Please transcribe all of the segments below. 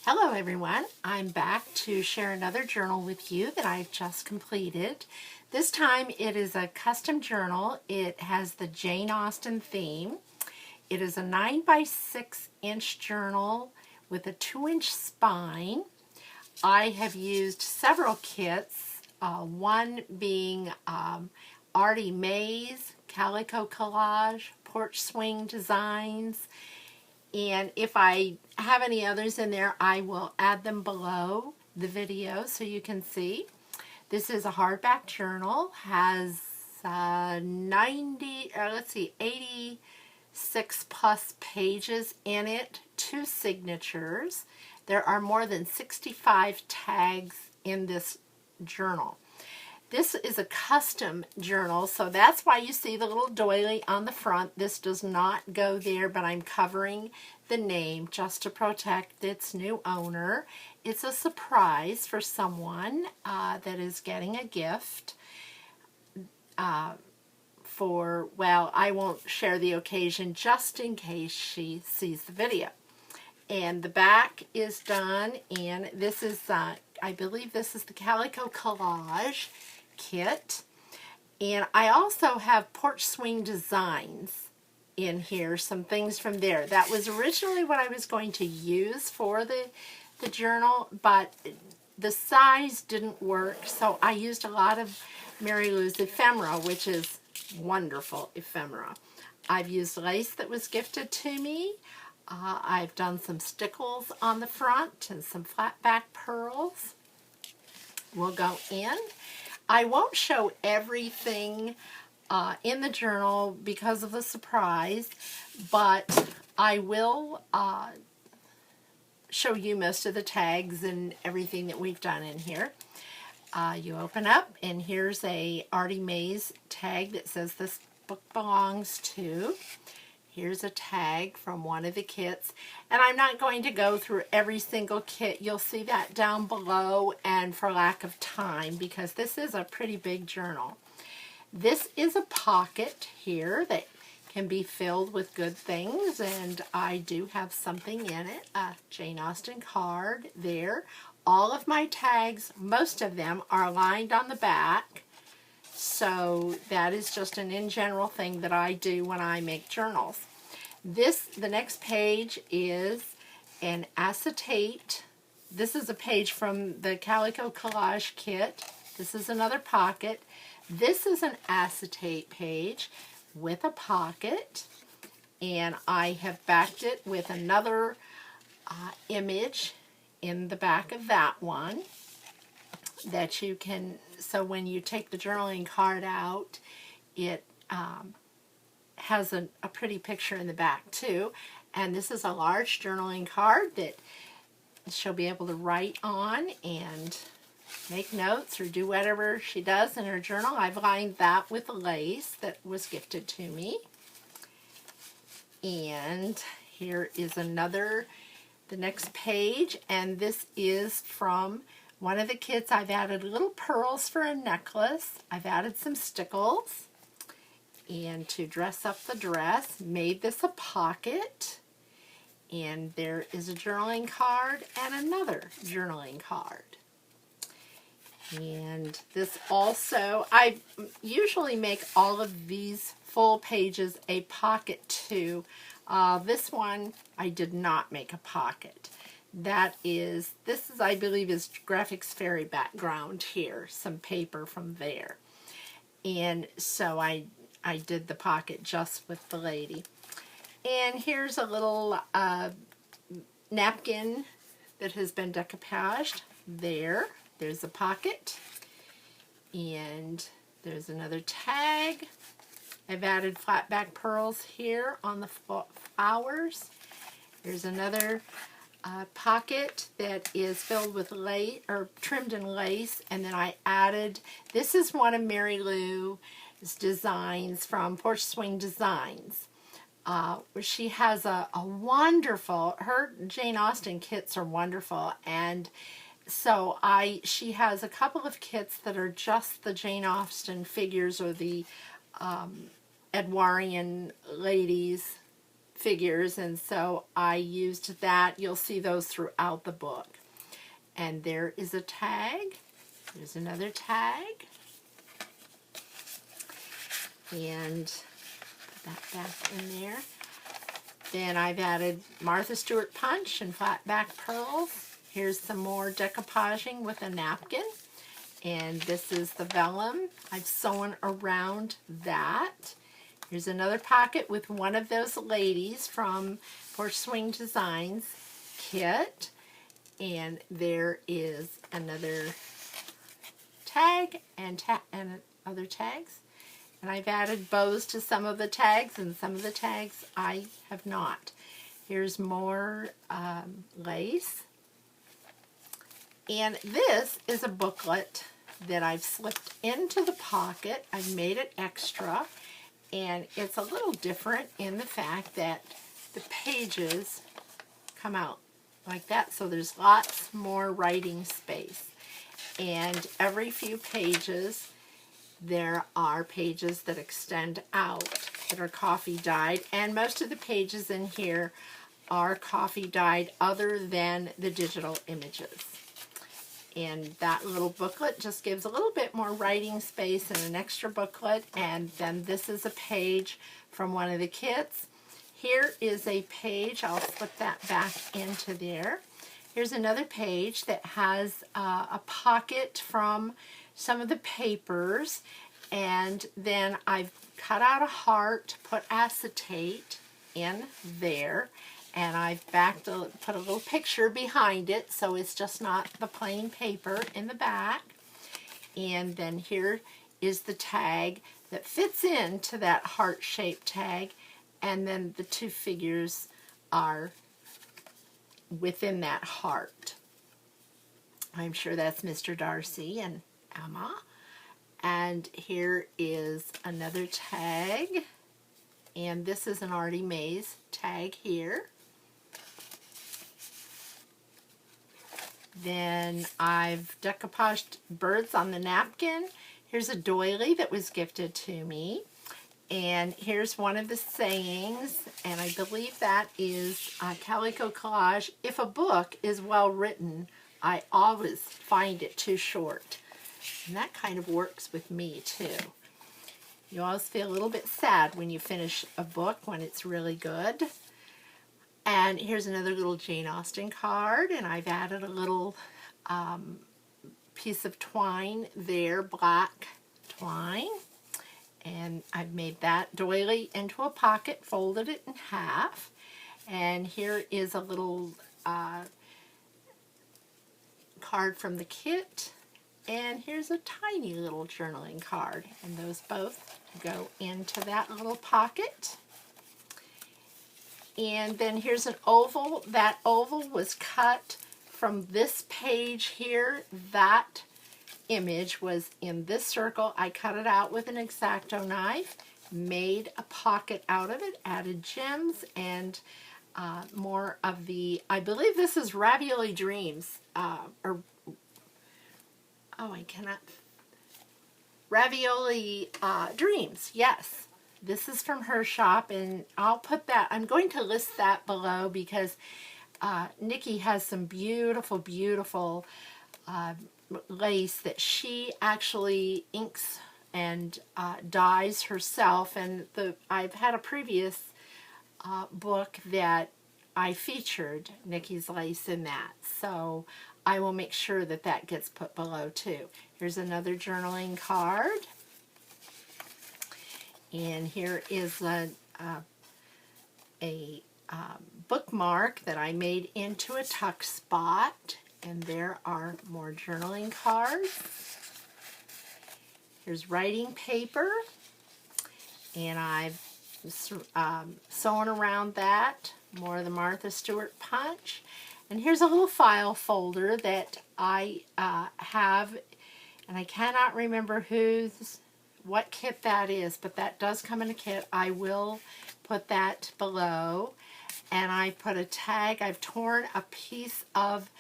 Hello everyone, I'm back to share another journal with you that I've just completed. This time it is a custom journal. It has the Jane Austen theme. It is a 9 by 6 inch journal with a 2-inch spine. I have used several kits, one being Artie May's Calico Collage, Porch Swing Designs, and if I have any others in there, I will add them below the video so you can see. This is a hardback journal, has 86 plus pages in it, 2 signatures. There are more than 65 tags in this journal. This is a custom journal, so that's why you see the little doily on the front. This does not go there, but I'm covering the name just to protect its new owner. It's a surprise for someone that is getting a gift well, I won't share the occasion just in case she sees the video. And the back is done, and this is, I believe this is the Calico Collage kit. And I also have Porch Swing Designs in here, some things from there. That was originally what I was going to use for the journal, but the size didn't work, so I used a lot of Mary Lou's ephemera, which is wonderful ephemera. I've used lace that was gifted to me. I've done some stickles on the front and some flat back pearls will go in. I won't show everything in the journal because of the surprise, but I will show you most of the tags and everything that we've done in here. You open up, and here's a Artie May's tag that says this book belongs to. Here's a tag from one of the kits, and I'm not going to go through every single kit. You'll see that down below, and for lack of time, because this is a pretty big journal. This is a pocket here that can be filled with good things, and I do have something in it, a Jane Austen card there. All of my tags, most of them, are lined on the back. So that is just an in general thing that I do when I make journals. The next page is an acetate. This is a page from the Calico Collage kit. This is another pocket. This is an acetate page with a pocket. And I have backed it with another image in the back of that one that you can, so when you take the journaling card out, it has a pretty picture in the back too. And this is a large journaling card that she'll be able to write on and make notes or do whatever she does in her journal. I've lined that with lace that was gifted to me. And here is the next page, and this is from one of the kits. I've added little pearls for a necklace. I've added some stickles, and to dress up the dress, made this a pocket. And there is a journaling card and another journaling card. And this also, I usually make all of these full pages a pocket too. This one, I did not make a pocket. This is, I believe, is Graphics Fairy background here, some paper from there. And so I did the pocket just with the lady. And here's a little napkin that has been decoupaged there. There's a pocket, and there's another tag. I've added flat back pearls here on the flowers. There's another pocket that is filled with lace, or trimmed in lace, and then I added, this is one of Mary Lou's designs from Porch Swing Designs. She has a wonderful, her Jane Austen kits are wonderful, and so she has a couple of kits that are just the Jane Austen figures or the Edwardian ladies figures, and so I used that. You'll see those throughout the book. And there is a tag. There's another tag. And put that back in there. Then I've added Martha Stewart punch and flat back pearls. Here's some more decoupaging with a napkin. And this is the vellum. I've sewn around that. Here's another pocket with one of those ladies from Porch Swing Designs kit. And there is another tag and other tags. And I've added bows to some of the tags, and some of the tags I have not. Here's more lace. And this is a booklet that I've slipped into the pocket. I've made it extra, and it's a little different in the fact that the pages come out like that, so there's lots more writing space. And every few pages there are pages that extend out that are coffee dyed, and most of the pages in here are coffee dyed other than the digital images. And that little booklet just gives a little bit more writing space and an extra booklet. And then this is a page from one of the kits. Here is a page, I'll slip that back into there. Here's another page that has a pocket from some of the papers, and then I've cut out a heart, put acetate in there, and I've put a little picture behind it, so it's just not the plain paper in the back. And then here is the tag that fits into that heart-shaped tag, and then the two figures are within that heart. I'm sure that's Mr. Darcy and Emma. And here is another tag, and this is an Artie Mays tag here. Then I've decoupaged birds on the napkin. Here's a doily that was gifted to me. And here's one of the sayings, and I believe that is Calico Collage. If a book is well written, I always find it too short. And that kind of works with me too. You always feel a little bit sad when you finish a book when it's really good. And here's another little Jane Austen card, and I've added a little piece of twine there, black twine. And I've made that doily into a pocket, folded it in half. And here is a little card from the kit. And here's a tiny little journaling card. And those both go into that little pocket. And then here's an oval. That oval was cut from this page here. That image was in this circle. I cut it out with an X-Acto knife, made a pocket out of it, added gems and more of the, I believe this is Ravioli Dreams, Ravioli Dreams, yes. This is from her shop, and I'll put that, I'm going to list that below because Nikki has some beautiful, beautiful lace that she actually inks and dyes herself. And I've had a previous book that I featured Nikki's lace in that, so I will make sure that that gets put below too. Here's another journaling card, and here is a bookmark that I made into a tuck spot. And there are more journaling cards. Here's writing paper, and I've sewn around that, more of the Martha Stewart punch. And here's a little file folder that I have, and I cannot remember what kit that is, but that does come in a kit. I will put that below. And I put a tag. I've torn a piece of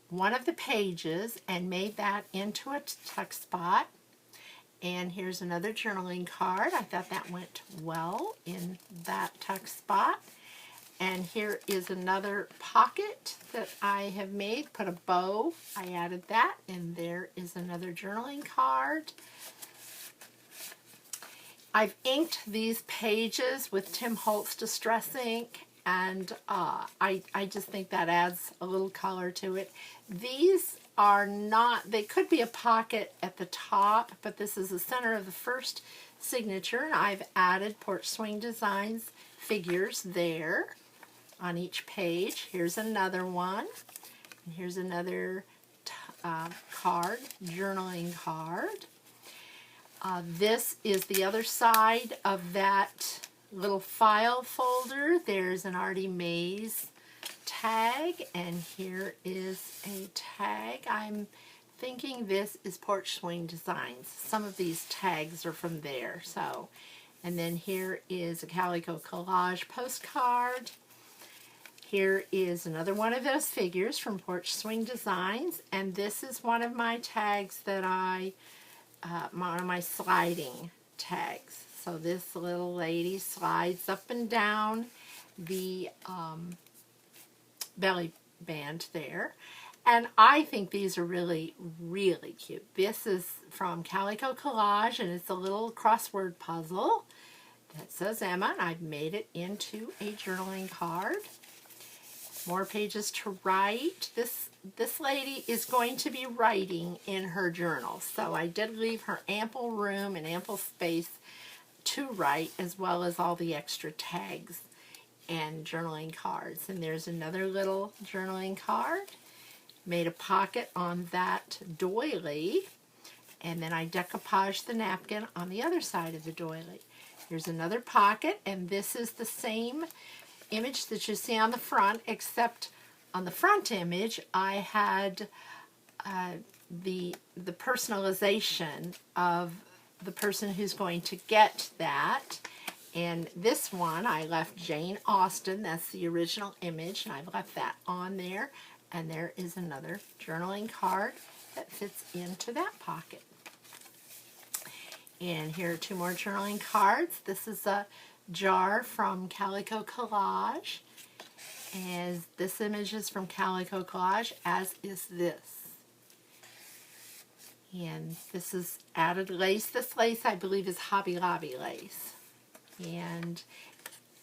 one of the pages and made that into a tuck spot. And here's another journaling card. I thought that went well in that tuck spot. And here is another pocket that I have made. Put a bow. I added that. And there is another journaling card. I've inked these pages with Tim Holtz Distress Ink. And I just think that adds a little color to it. These are not, they could be a pocket at the top, but this is the center of the first signature. And I've added Porch Swing Designs figures there on each page. Here's another one. And here's another card, journaling card. This is the other side of that little file folder. There's an Artie Mays tag, and here is a tag. I'm thinking this is Porch Swing Designs. Some of these tags are from there. So, and then here is a Calico Collage postcard. Here is another one of those figures from Porch Swing Designs, and this is one of my tags that one of my sliding tags. So this little lady slides up and down the belly band there. And I think these are really, really cute. This is from Calico Collage, and it's a little crossword puzzle that says Emma, and I've made it into a journaling card. More pages to write. This lady is going to be writing in her journal, so I did leave her ample room and ample space to write, as well as all the extra tags and journaling cards. And there's another little journaling card. Made a pocket on that doily, and then I decoupaged the napkin on the other side of the doily. Here's another pocket, and this is the same image that you see on the front, except on the front image I had the personalization of the person who's going to get that. And this one I left Jane Austen, that's the original image, and I've left that on there. And there is another journaling card that fits into that pocket. And here are two more journaling cards. This is a jar from Calico Collage. And this image is from Calico Collage, as is this. And this is added lace. This lace, I believe, is Hobby Lobby lace. And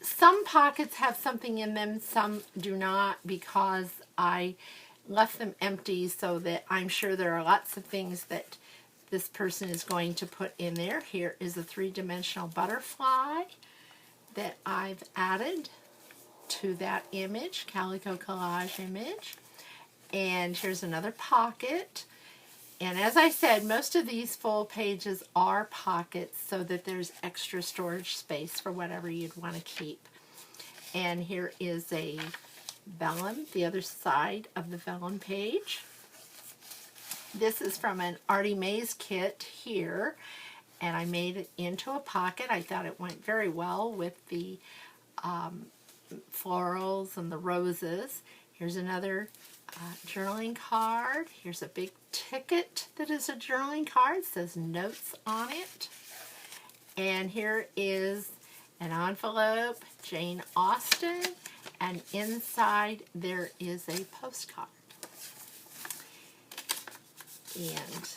some pockets have something in them, some do not, because I left them empty so that I'm sure there are lots of things that this person is going to put in there. Here is a three-dimensional butterfly that I've added to that image, Calico Collage image. And here's another pocket. And as I said, most of these full pages are pockets so that there's extra storage space for whatever you'd want to keep. And here is a vellum, the other side of the vellum page. This is from an Artie Mays kit here, and I made it into a pocket. I thought it went very well with the florals and the roses. Here's another journaling card. Here's a big ticket that is a journaling card. It says notes on it. And here is an envelope, Jane Austen, and inside there is a postcard. And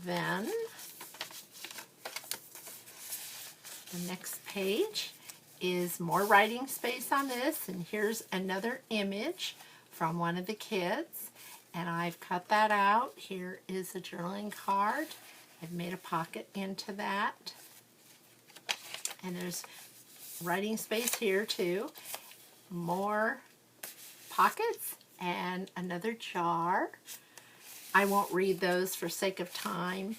then the next page is more writing space on this, and here's another image from one of the kids, and I've cut that out. Here is a journaling card. I've made a pocket into that, and there's writing space here too. More pockets and another jar. I won't read those for sake of time.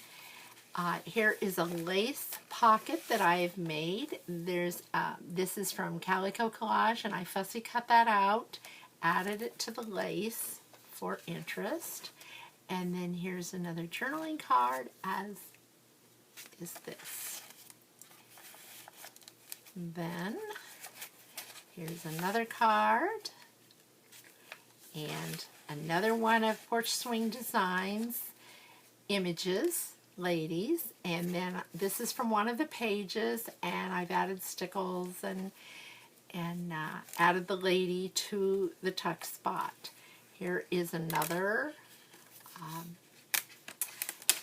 Here is a lace pocket that I have made. This is from Calico Collage, and I fussy cut that out, added it to the lace for interest. And then here's another journaling card, as is this. Then here's another card, and another one of Porch Swing Designs images, ladies, and then this is from one of the pages, and I've added stickles and added the lady to the tuck spot. Here is another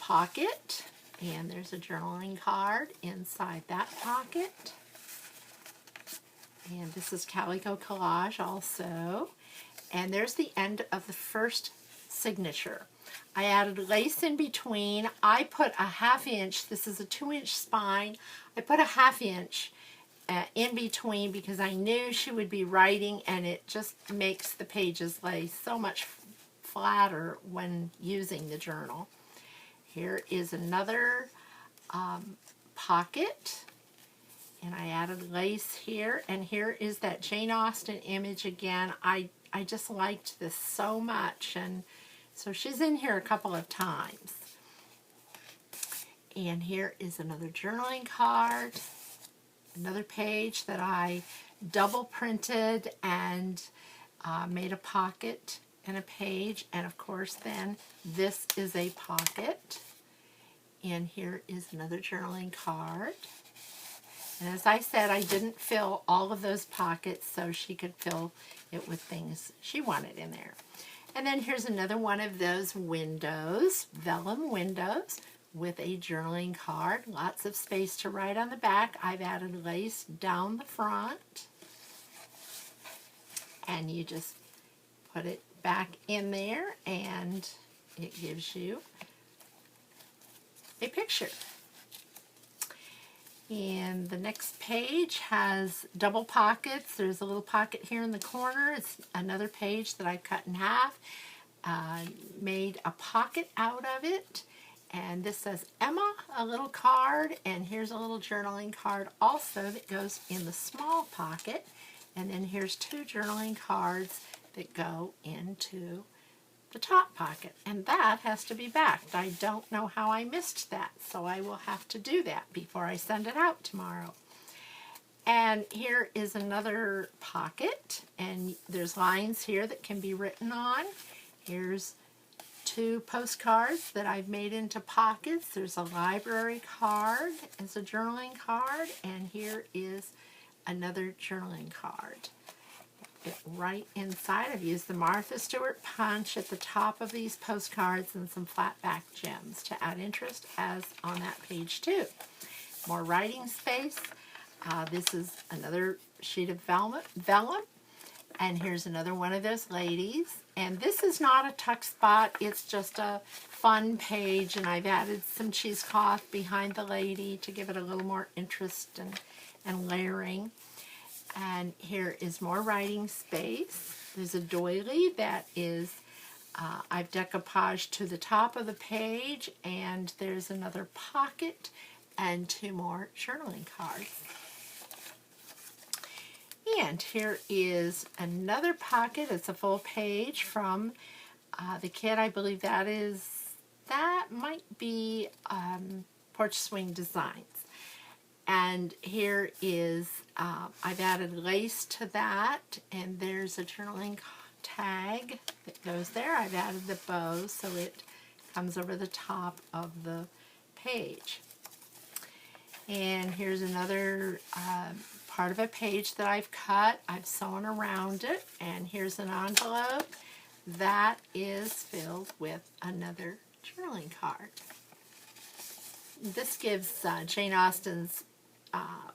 pocket, and there's a journaling card inside that pocket. And this is Calico Collage also. And there's the end of the first signature. I added lace in between. I put a 1/2 inch, this is a 2-inch spine. I put a 1/2 inch in between because I knew she would be writing, and it just makes the pages lay so much flatter when using the journal. Here is another pocket, and I added lace here, and here is that Jane Austen image again. I just liked this so much, and so she's in here a couple of times. And here is another journaling card, another page that I double printed and made a pocket and a page, and of course then this is a pocket. And here is another journaling card. And as I said, I didn't fill all of those pockets so she could fill it with things she wanted in there. And then here's another one of those windows, vellum windows, with a journaling card. Lots of space to write on the back. I've added lace down the front. And you just put it back in there, and it gives you a picture. And the next page has double pockets. There's a little pocket here in the corner. It's another page that I cut in half. Made a pocket out of it. And this says Emma, a little card. And here's a little journaling card also that goes in the small pocket. And then here's 2 journaling cards that go into the top pocket, and that has to be backed. I don't know how I missed that, so I will have to do that before I send it out tomorrow. And here is another pocket, and there's lines here that can be written on. Here's 2 postcards that I've made into pockets. There's a library card as a journaling card, and here is another journaling card. Right inside, I've used the Martha Stewart punch at the top of these postcards and some flat back gems to add interest, as on that page too. More writing space. This is another sheet of vellum, and here's another one of those ladies. And this is not a tuck spot, it's just a fun page, and I've added some cheesecloth behind the lady to give it a little more interest and layering. And here is more writing space. There's a doily that is, I've decoupaged to the top of the page, and there's another pocket and 2 more journaling cards. And here is another pocket. It's a full page from the kit. I believe that might be Porch Swing Designs. And here is, I've added lace to that, and there's a journaling tag that goes there. I've added the bow so it comes over the top of the page. And here's another part of a page that I've cut. I've sewn around it, and here's an envelope that is filled with another journaling card. This gives Jane Austen's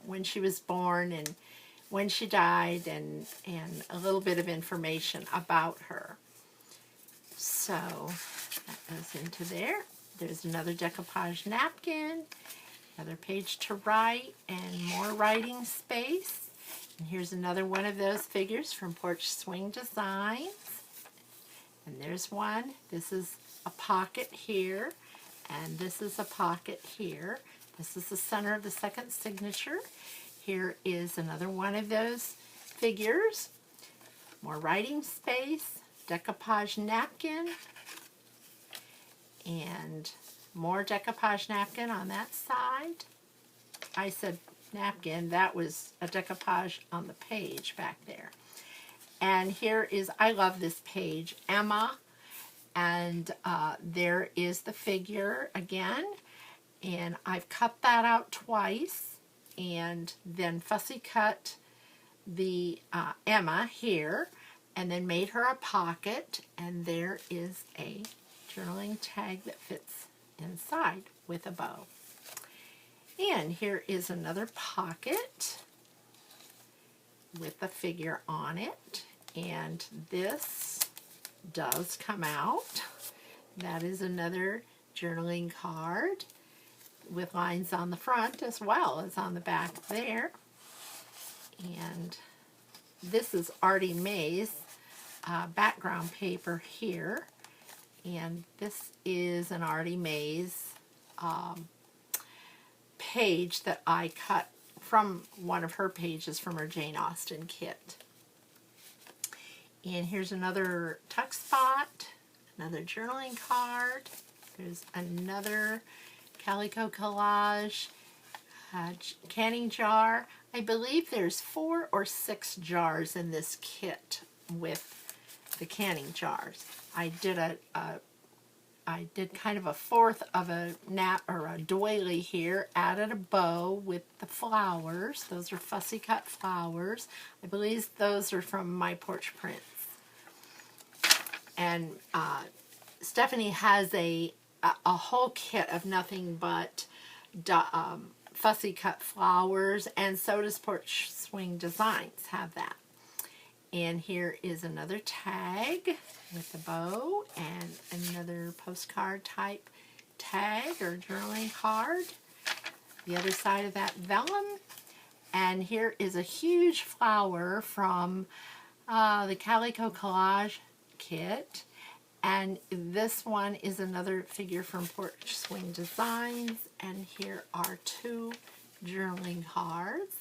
when she was born and when she died, and a little bit of information about her. So that goes into there. There's another decoupage napkin, another page to write, and more writing space. And here's another one of those figures from Porch Swing Designs. And there's one. This is a pocket here, and this is a pocket here. This is the center of the second signature. Here is another one of those figures. More writing space, decoupage napkin, and more decoupage napkin on that side. I said napkin, that was a decoupage on the page back there. And here is, I love this page, Emma, and there is the figure again. And I've cut that out twice, and then fussy cut the Emma here, and then made her a pocket, and there is a journaling tag that fits inside with a bow. And here is another pocket with a figure on it, and this does come out. That is another journaling card with lines on the front as well as on the back there. And this is Artie May's background paper here, and this is an Artie May's page that I cut from one of her pages from her Jane Austen kit. And here's another tuck spot, another journaling card. There's another calico collage, canning jar. I believe there's 4 or 6 jars in this kit with the canning jars. I did kind of a fourth of a nap or a doily here, added a bow with the flowers. Those are fussy cut flowers. I believe those are from My Porch Prints. And Stephanie has a whole kit of nothing but fussy cut flowers, and so does Porch Swing Designs have that. And here is another tag with a bow and another postcard type tag or journaling card. The other side of that vellum. And here is a huge flower from the Calico Collage kit. And this one is another figure from Porch Swing Designs. And here are 2 journaling cards.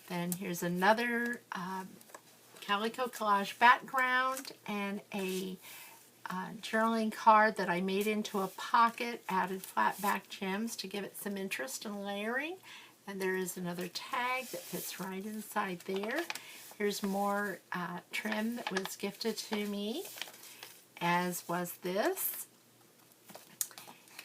Then here's another Calico Collage background and a journaling card that I made into a pocket, added flat back gems to give it some interest and layering. And there is another tag that fits right inside there. Here's more trim that was gifted to me, as was this.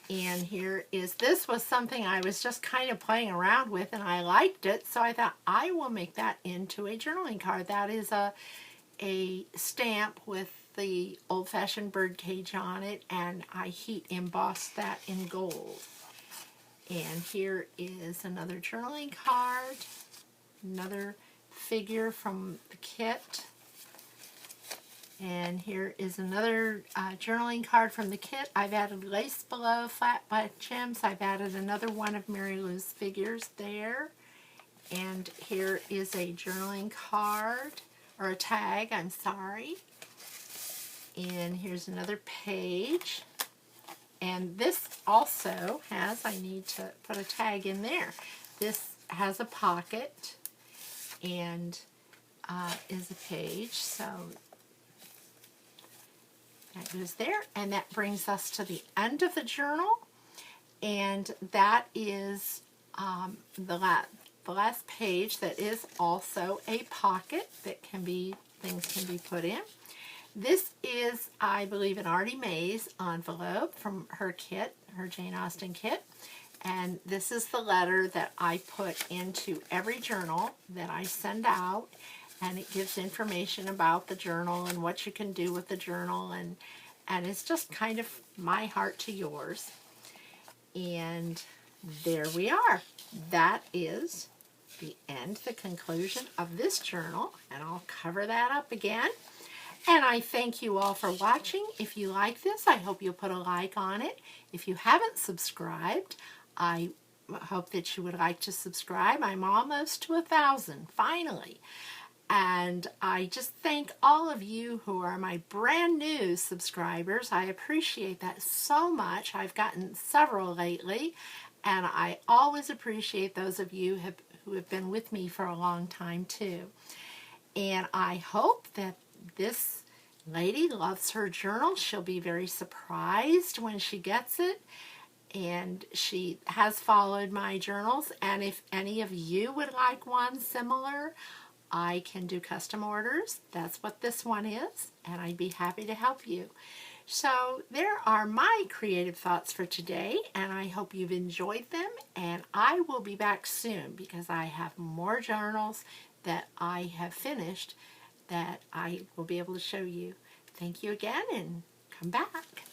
And here is, this was something I was just kind of playing around with and I liked it, so I thought I will make that into a journaling card. That is a stamp with the old-fashioned birdcage on it, and I heat embossed that in gold. And here is another journaling card, another figure from the kit. And here is another journaling card from the kit. I've added lace below, flat black gems. I've added another one of Mary Lou's figures there. And here is a journaling card, or a tag, I'm sorry. And here's another page. And this also has, I need to put a tag in there. This has a pocket and is a page, so that goes there, and that brings us to the end of the journal, and that is the last page that is also a pocket that things can be put in. This is, I believe, an Artie May's envelope from her kit, her Jane Austen kit, and this is the letter that I put into every journal that I send out. And it gives information about the journal and what you can do with the journal, and it's just kind of my heart to yours. And there we are. That is the end, the conclusion of this journal, and I'll cover that up again. And I thank you all for watching. If you like this, I hope you'll put a like on it. If you haven't subscribed, I hope that you would like to subscribe. I'm almost to 1,000, finally. And I just thank all of you who are my brand new subscribers. I appreciate that so much. I've gotten several lately, and I always appreciate those of you who have been with me for a long time too. And I hope that this lady loves her journal. She'll be very surprised when she gets it. And she has followed my journals, and if any of you would like one similar, I can do custom orders. That's what this one is, and I'd be happy to help you. So there are my creative thoughts for today, and I hope you've enjoyed them, and I will be back soon because I have more journals that I have finished that I will be able to show you. Thank you again, and come back.